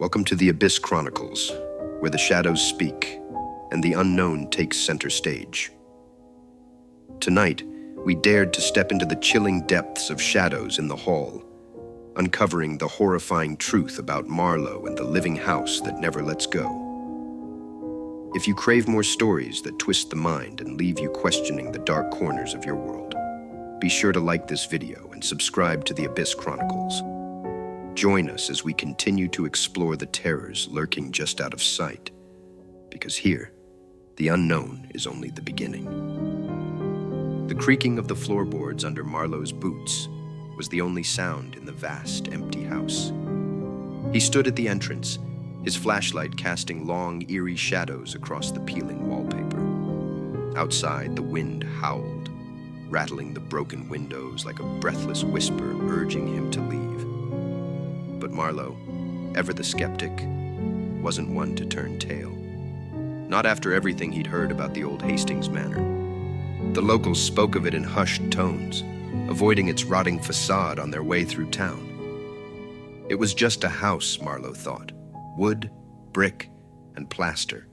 Welcome to the Abyss Chronicles, where the shadows speak and the unknown takes center stage. Tonight, we dared to step into the chilling depths of shadows in the hall, uncovering the horrifying truth about Marlow and the living house that never lets go. If you crave more stories that twist the mind and leave you questioning the dark corners of your world, be sure to like this video and subscribe to the Abyss Chronicles. Join us as we continue to explore the terrors lurking just out of sight, because here, the unknown is only the beginning. The creaking of the floorboards under Marlow's boots was the only sound in the vast, empty house. He stood at the entrance, his flashlight casting long, eerie shadows across the peeling wallpaper. Outside, the wind howled, rattling the broken windows like a breathless whisper urging him to leave. But Marlow, ever the skeptic, wasn't one to turn tail. Not after everything he'd heard about the old Hastings Manor. The locals spoke of it in hushed tones, avoiding its rotting facade on their way through town. It was just a house, Marlow thought. Wood, brick, and plaster.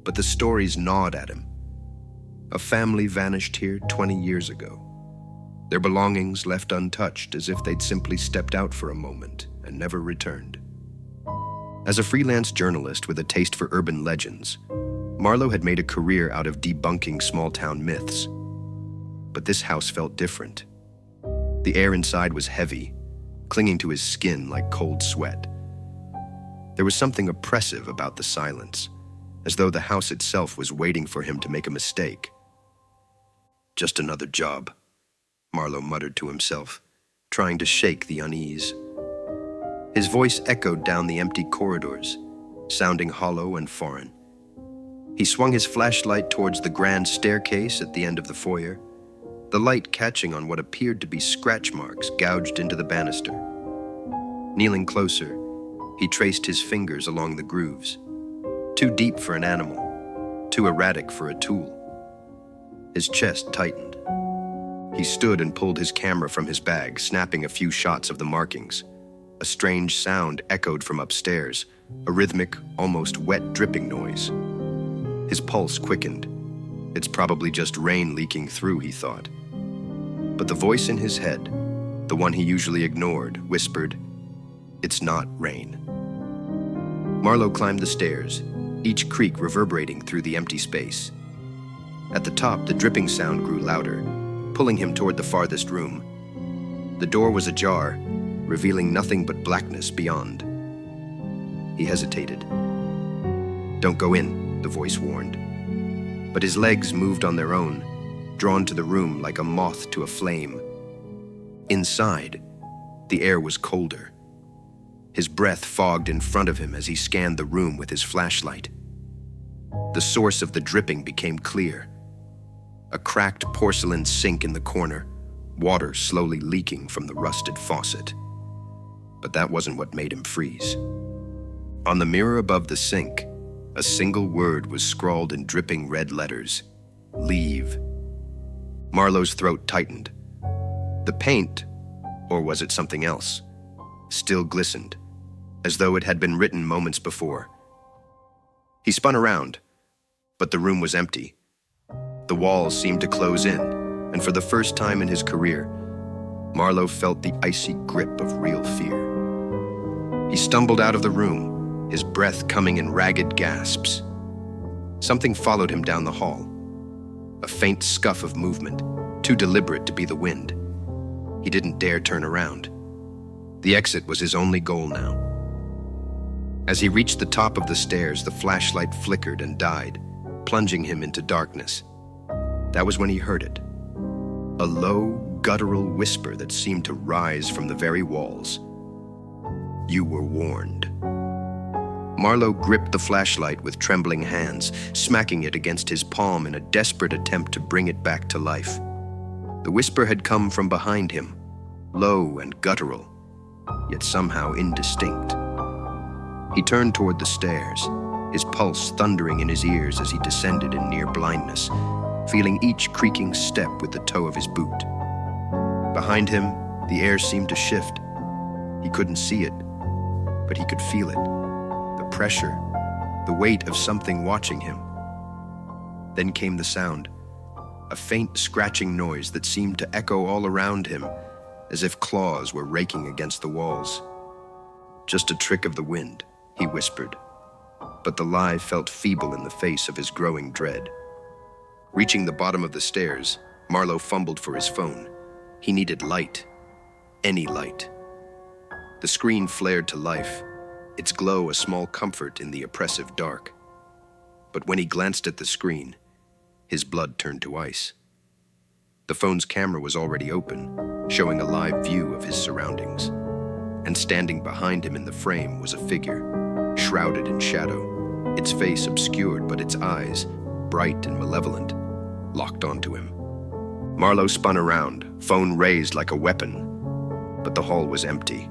But the stories gnawed at him. A family vanished here 20 years ago. Their belongings left untouched as if they'd simply stepped out for a moment and never returned. As a freelance journalist with a taste for urban legends, Marlow had made a career out of debunking small-town myths. But this house felt different. The air inside was heavy, clinging to his skin like cold sweat. There was something oppressive about the silence, as though the house itself was waiting for him to make a mistake. Just another job, Marlow muttered to himself, trying to shake the unease. His voice echoed down the empty corridors, sounding hollow and foreign. He swung his flashlight towards the grand staircase at the end of the foyer, the light catching on what appeared to be scratch marks gouged into the banister. Kneeling closer, he traced his fingers along the grooves. Too deep for an animal, too erratic for a tool. His chest tightened. He stood and pulled his camera from his bag, snapping a few shots of the markings. A strange sound echoed from upstairs, a rhythmic, almost wet dripping noise. His pulse quickened. It's probably just rain leaking through, he thought. But the voice in his head, the one he usually ignored, whispered, "It's not rain." Marlow climbed the stairs, each creak reverberating through the empty space. At the top, the dripping sound grew louder, pulling him toward the farthest room. The door was ajar, revealing nothing but blackness beyond. He hesitated. "Don't go in," the voice warned. But his legs moved on their own, drawn to the room like a moth to a flame. Inside, the air was colder. His breath fogged in front of him as he scanned the room with his flashlight. The source of the dripping became clear. A cracked porcelain sink in the corner, water slowly leaking from the rusted faucet. But that wasn't what made him freeze. On the mirror above the sink, a single word was scrawled in dripping red letters: "Leave." Marlow's throat tightened. The paint, or was it something else, still glistened, as though it had been written moments before. He spun around, but the room was empty. The walls seemed to close in, and for the first time in his career, Marlow felt the icy grip of real fear. He stumbled out of the room, his breath coming in ragged gasps. Something followed him down the hall. A faint scuff of movement, too deliberate to be the wind. He didn't dare turn around. The exit was his only goal now. As he reached the top of the stairs, the flashlight flickered and died, plunging him into darkness. That was when he heard it. A low, guttural whisper that seemed to rise from the very walls. "You were warned." Marlow gripped the flashlight with trembling hands, smacking it against his palm in a desperate attempt to bring it back to life. The whisper had come from behind him, low and guttural, yet somehow indistinct. He turned toward the stairs, his pulse thundering in his ears as he descended in near blindness, feeling each creaking step with the toe of his boot. Behind him, the air seemed to shift. He couldn't see it, but he could feel it. pressure, the weight of something watching him. Then came the sound, a faint scratching noise that seemed to echo all around him, as if claws were raking against the walls. "Just a trick of the wind," he whispered. But the lie felt feeble in the face of his growing dread. Reaching the bottom of the stairs, Marlow fumbled for his phone. He needed light. Any light. The screen flared to life, its glow a small comfort in the oppressive dark. But when he glanced at the screen, his blood turned to ice. The phone's camera was already open, showing a live view of his surroundings. And standing behind him in the frame was a figure, shrouded in shadow, its face obscured but its eyes, bright and malevolent, locked onto him. Marlow spun around, phone raised like a weapon, but the hall was empty.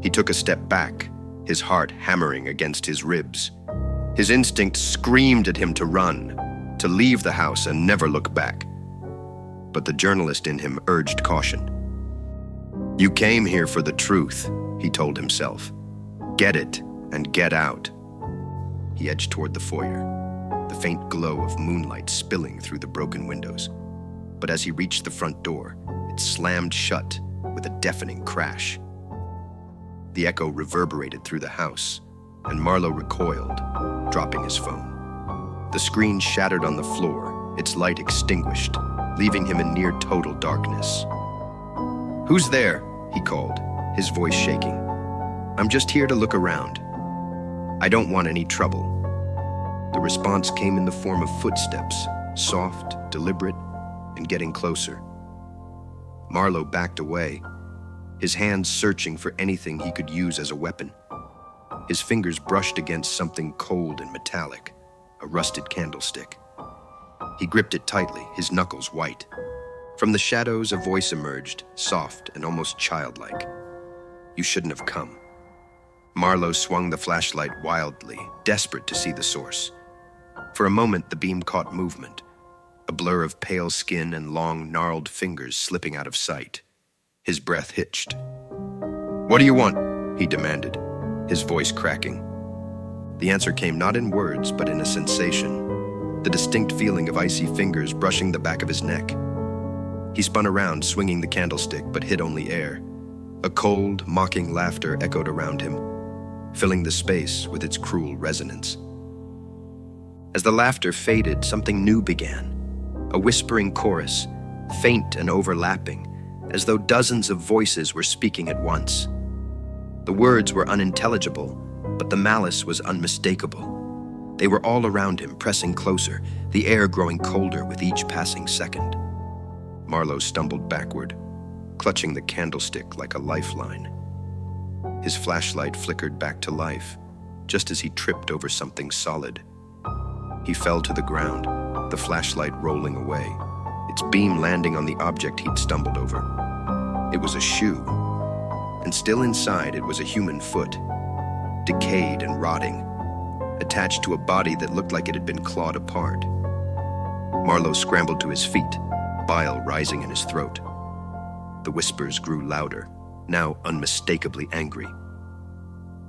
He took a step back, his heart hammering against his ribs. His instinct screamed at him to run, to leave the house and never look back. But the journalist in him urged caution. "You came here for the truth," he told himself. "Get it and get out." He edged toward the foyer, the faint glow of moonlight spilling through the broken windows. But as he reached the front door, it slammed shut with a deafening crash. The echo reverberated through the house, and Marlow recoiled, dropping his phone. The screen shattered on the floor, its light extinguished, leaving him in near total darkness. "Who's there?" he called, his voice shaking. "I'm just here to look around. I don't want any trouble." The response came in the form of footsteps, soft, deliberate, and getting closer. Marlow backed away, his hands searching for anything he could use as a weapon. His fingers brushed against something cold and metallic, a rusted candlestick. He gripped it tightly, his knuckles white. From the shadows, a voice emerged, soft and almost childlike. "You shouldn't have come." Marlow swung the flashlight wildly, desperate to see the source. For a moment, the beam caught movement, a blur of pale skin and long, gnarled fingers slipping out of sight. His breath hitched. "What do you want?" he demanded, his voice cracking. The answer came not in words, but in a sensation, the distinct feeling of icy fingers brushing the back of his neck. He spun around, swinging the candlestick, but hit only air. A cold, mocking laughter echoed around him, filling the space with its cruel resonance. As the laughter faded, something new began, a whispering chorus, faint and overlapping, as though dozens of voices were speaking at once. The words were unintelligible, but the malice was unmistakable. They were all around him, pressing closer, the air growing colder with each passing second. Marlow stumbled backward, clutching the candlestick like a lifeline. His flashlight flickered back to life, just as he tripped over something solid. He fell to the ground, the flashlight rolling away, its beam landing on the object he'd stumbled over. It was a shoe, and still inside it was a human foot, decayed and rotting, attached to a body that looked like it had been clawed apart. Marlow scrambled to his feet, bile rising in his throat. The whispers grew louder, now unmistakably angry.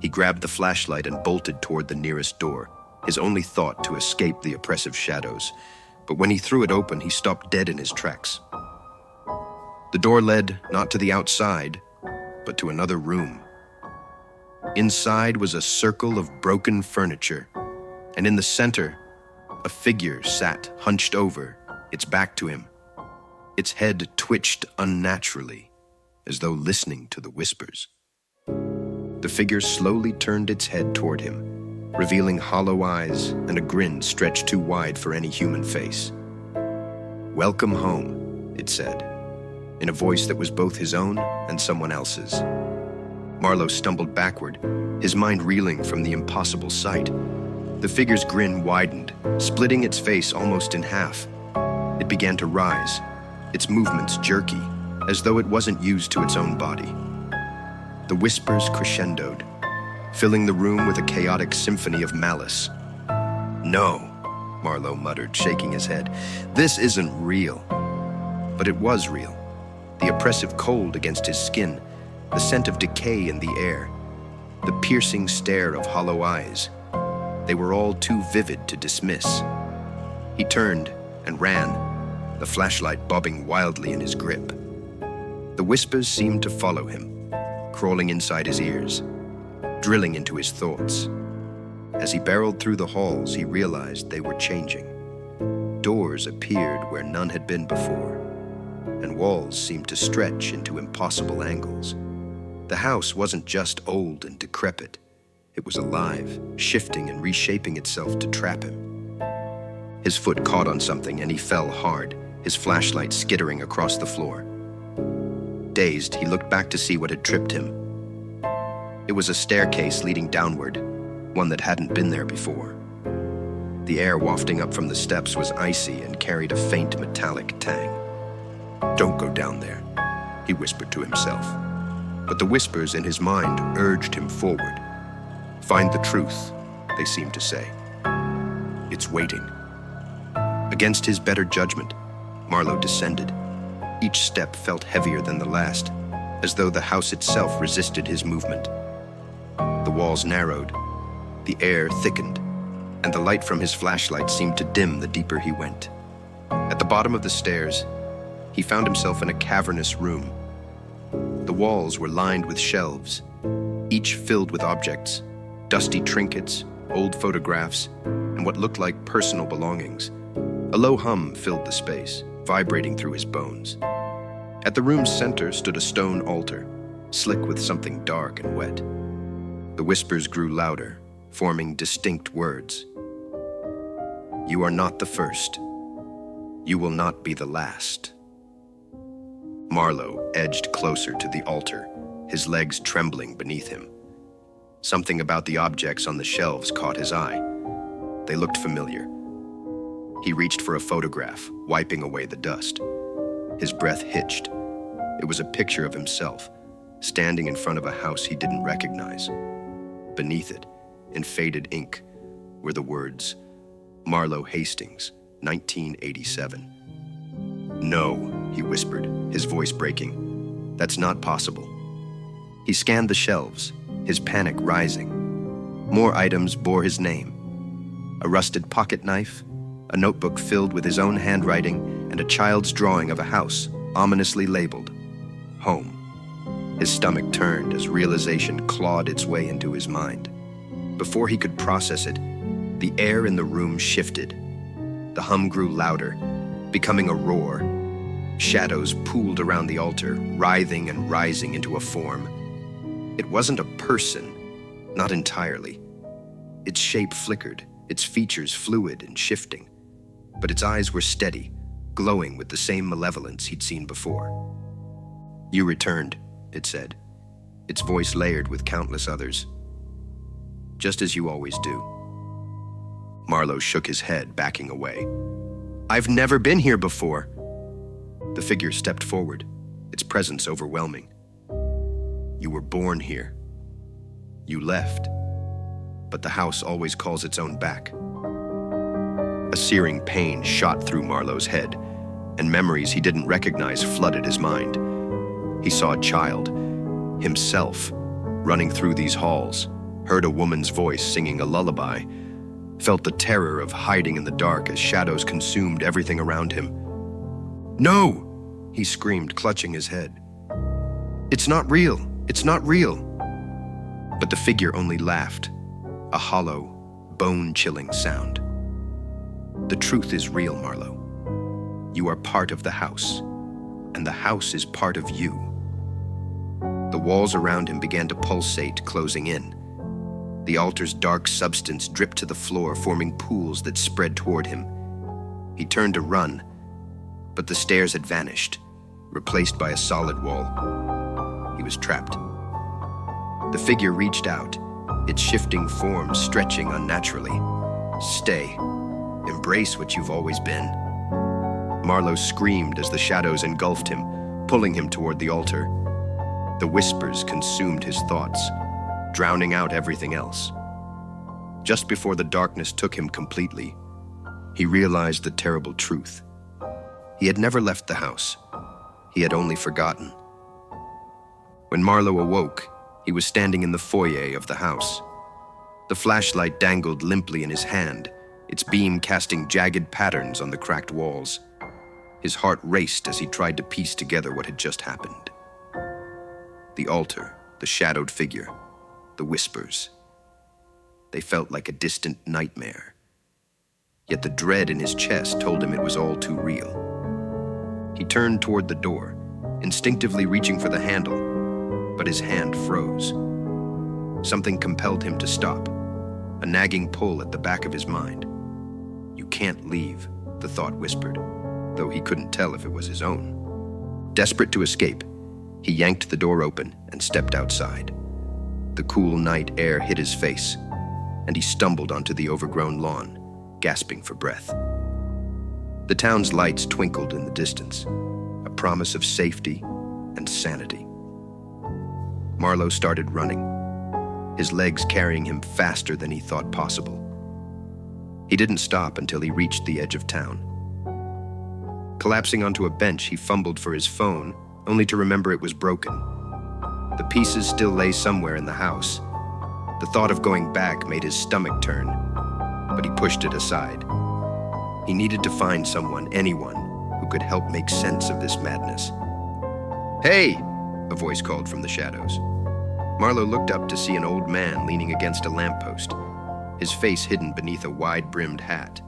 He grabbed the flashlight and bolted toward the nearest door, his only thought to escape the oppressive shadows. But when he threw it open, he stopped dead in his tracks. The door led not to the outside, but to another room. Inside was a circle of broken furniture, and in the center, a figure sat hunched over, its back to him. Its head twitched unnaturally, as though listening to the whispers. The figure slowly turned its head toward him, revealing hollow eyes and a grin stretched too wide for any human face. "Welcome home," it said, in a voice that was both his own and someone else's. Marlow stumbled backward, his mind reeling from the impossible sight. The figure's grin widened, splitting its face almost in half. It began to rise, its movements jerky, as though it wasn't used to its own body. The whispers crescendoed, filling the room with a chaotic symphony of malice. "No," Marlow muttered, shaking his head. "This isn't real." But it was real. The oppressive cold against his skin, the scent of decay in the air. the piercing stare of hollow eyes. They were all too vivid to dismiss. He turned and ran, the flashlight bobbing wildly in his grip. The whispers seemed to follow him, crawling inside his ears, drilling into his thoughts. As he barreled through the halls, he realized they were changing. Doors appeared where none had been before, and walls seemed to stretch into impossible angles. The house wasn't just old and decrepit. It was alive, shifting and reshaping itself to trap him. His foot caught on something and he fell hard, his flashlight skittering across the floor. Dazed, he looked back to see what had tripped him. It was a staircase leading downward, one that hadn't been there before. The air wafting up from the steps was icy and carried a faint metallic tang. "Don't go down there," he whispered to himself. But the whispers in his mind urged him forward. "Find the truth," they seemed to say. "It's waiting." Against his better judgment, Marlow descended. Each step felt heavier than the last, as though the house itself resisted his movement. The walls narrowed, the air thickened, and the light from his flashlight seemed to dim the deeper he went. At the bottom of the stairs, he found himself in a cavernous room. The walls were lined with shelves, each filled with objects, dusty trinkets, old photographs, and what looked like personal belongings. A low hum filled the space, vibrating through his bones. At the room's center stood a stone altar, slick with something dark and wet. The whispers grew louder, forming distinct words. "You are not the first. You will not be the last." Marlow edged closer to the altar, his legs trembling beneath him. Something about the objects on the shelves caught his eye. They looked familiar. He reached for a photograph, wiping away the dust. His breath hitched. It was a picture of himself, standing in front of a house he didn't recognize. Beneath it, in faded ink, were the words, "Marlow Hastings, 1987. "No," he whispered, his voice breaking. "That's not possible." He scanned the shelves, his panic rising. More items bore his name. A rusted pocket knife, a notebook filled with his own handwriting, and a child's drawing of a house, ominously labeled, "Home." His stomach turned as realization clawed its way into his mind. Before he could process it, the air in the room shifted. The hum grew louder, becoming a roar. Shadows pooled around the altar, writhing and rising into a form. It wasn't a person, not entirely. Its shape flickered, its features fluid and shifting. But its eyes were steady, glowing with the same malevolence he'd seen before. "You returned," it said, its voice layered with countless others. "Just as you always do." Marlow shook his head, backing away. "I've never been here before." The figure stepped forward, its presence overwhelming. "You were born here. You left. But the house always calls its own back." A searing pain shot through Marlow's head, and memories he didn't recognize flooded his mind. He saw a child, himself, running through these halls, heard a woman's voice singing a lullaby, felt the terror of hiding in the dark as shadows consumed everything around him. "No!" he screamed, clutching his head. "It's not real! It's not real!" But the figure only laughed, a hollow, bone-chilling sound. "The truth is real, Marlow. You are part of the house, and the house is part of you." The walls around him began to pulsate, closing in. The altar's dark substance dripped to the floor, forming pools that spread toward him. He turned to run, but the stairs had vanished, replaced by a solid wall. He was trapped. The figure reached out, its shifting form stretching unnaturally. "Stay. Embrace what you've always been." Marlow screamed as the shadows engulfed him, pulling him toward the altar. The whispers consumed his thoughts, drowning out everything else. Just before the darkness took him completely, he realized the terrible truth. He had never left the house. He had only forgotten. When Marlow awoke, He was standing in the foyer of the house. The flashlight dangled limply in his hand, its beam casting jagged patterns on the cracked walls. His heart raced as he tried to piece together what had just happened. The altar, the shadowed figure, the whispers. They felt like a distant nightmare. Yet the dread in his chest told him it was all too real. He turned toward the door, instinctively reaching for the handle, but his hand froze. Something compelled him to stop, a nagging pull at the back of his mind. "You can't leave," the thought whispered, though he couldn't tell if it was his own. Desperate to escape, he yanked the door open and stepped outside. The cool night air hit his face, and he stumbled onto the overgrown lawn, gasping for breath. The town's lights twinkled in the distance, a promise of safety and sanity. Marlow started running, his legs carrying him faster than he thought possible. He didn't stop until he reached the edge of town. Collapsing onto a bench, he fumbled for his phone, only to remember it was broken. The pieces still lay somewhere in the house. The thought of going back made his stomach turn, but he pushed it aside. He needed to find someone, anyone, who could help make sense of this madness. "Hey!" a voice called from the shadows. Marlow looked up to see an old man leaning against a lamppost, his face hidden beneath a wide-brimmed hat.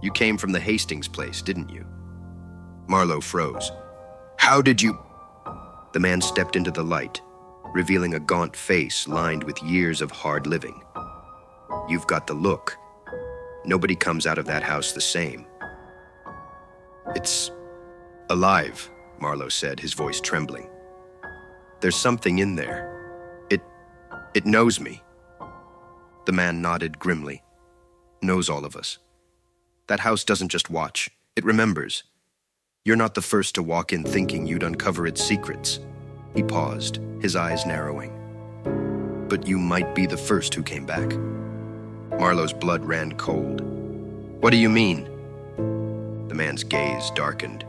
"You came from the Hastings place, didn't you?" Marlow froze. "How did you—" The man stepped into the light, revealing a gaunt face lined with years of hard living. "You've got the look. Nobody comes out of that house the same." "It's alive," Marlow said, his voice trembling. "There's something in there. It knows me." The man nodded grimly. "Knows all of us. That house doesn't just watch, it remembers. You're not the first to walk in thinking you'd uncover its secrets." He paused, his eyes narrowing. "But you might be the first who came back." Marlow's blood ran cold. "What do you mean?" The man's gaze darkened.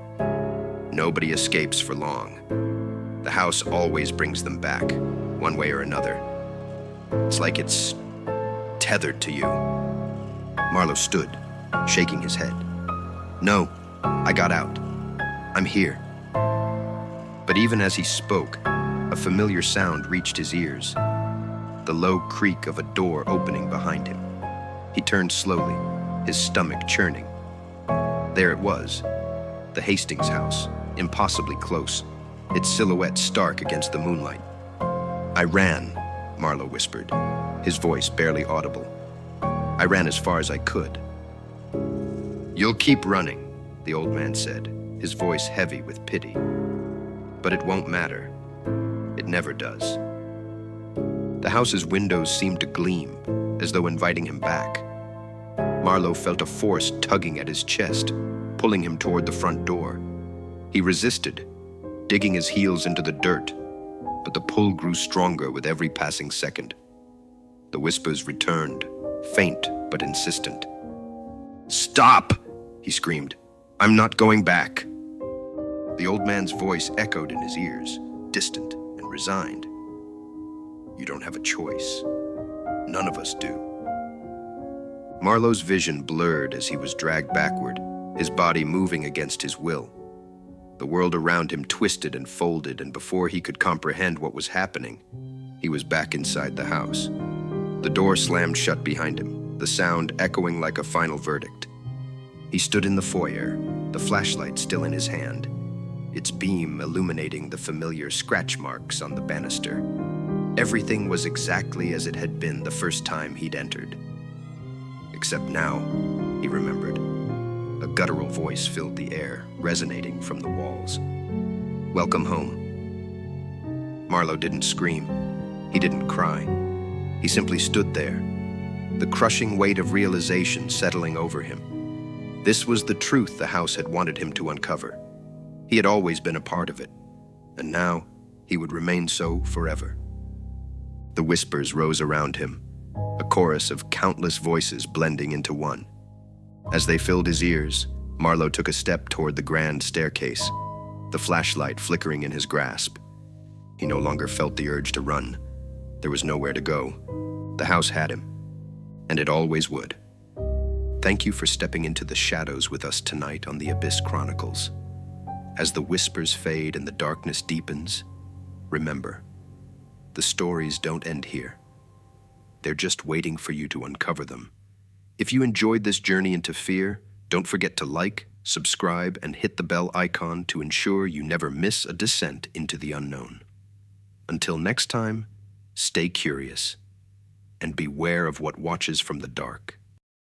"Nobody escapes for long. The house always brings them back, one way or another. It's like it's tethered to you." Marlow stood, shaking his head. "No, I got out. I'm here." But even as he spoke, a familiar sound reached his ears, the low creak of a door opening behind him. He turned slowly, his stomach churning. There it was, the Hastings house, impossibly close, its silhouette stark against the moonlight. "I ran," Marlow whispered, his voice barely audible. "I ran as far as I could." "You'll keep running," the old man said, his voice heavy with pity. "But it won't matter. It never does." The house's windows seemed to gleam, as though inviting him back. Marlow felt a force tugging at his chest, pulling him toward the front door. He resisted, digging his heels into the dirt, but the pull grew stronger with every passing second. The whispers returned, faint but insistent. "Stop!" he screamed. "I'm not going back." The old man's voice echoed in his ears, distant and resigned. "You don't have a choice. None of us do." Marlow's vision blurred as he was dragged backward, his body moving against his will. The world around him twisted and folded, and before he could comprehend what was happening, he was back inside the house. The door slammed shut behind him, the sound echoing like a final verdict. He stood in the foyer, the flashlight still in his hand, its beam illuminating the familiar scratch marks on the banister. Everything was exactly as it had been the first time he'd entered. Except now, he remembered. A guttural voice filled the air, resonating from the walls. "Welcome home." Marlow didn't scream. He didn't cry. He simply stood there, the crushing weight of realization settling over him. This was the truth the house had wanted him to uncover. He had always been a part of it, and now he would remain so forever. The whispers rose around him, a chorus of countless voices blending into one. As they filled his ears, Marlow took a step toward the grand staircase, the flashlight flickering in his grasp. He no longer felt the urge to run, There was nowhere to go. The house had him, and it always would. Thank you for stepping into the shadows with us tonight on the Abyss Chronicles. As the whispers fade and the darkness deepens, remember, the stories don't end here. They're just waiting for you to uncover them. If you enjoyed this journey into fear, don't forget to like, subscribe, and hit the bell icon to ensure you never miss a descent into the unknown. Until next time, stay curious and beware of what watches from the dark.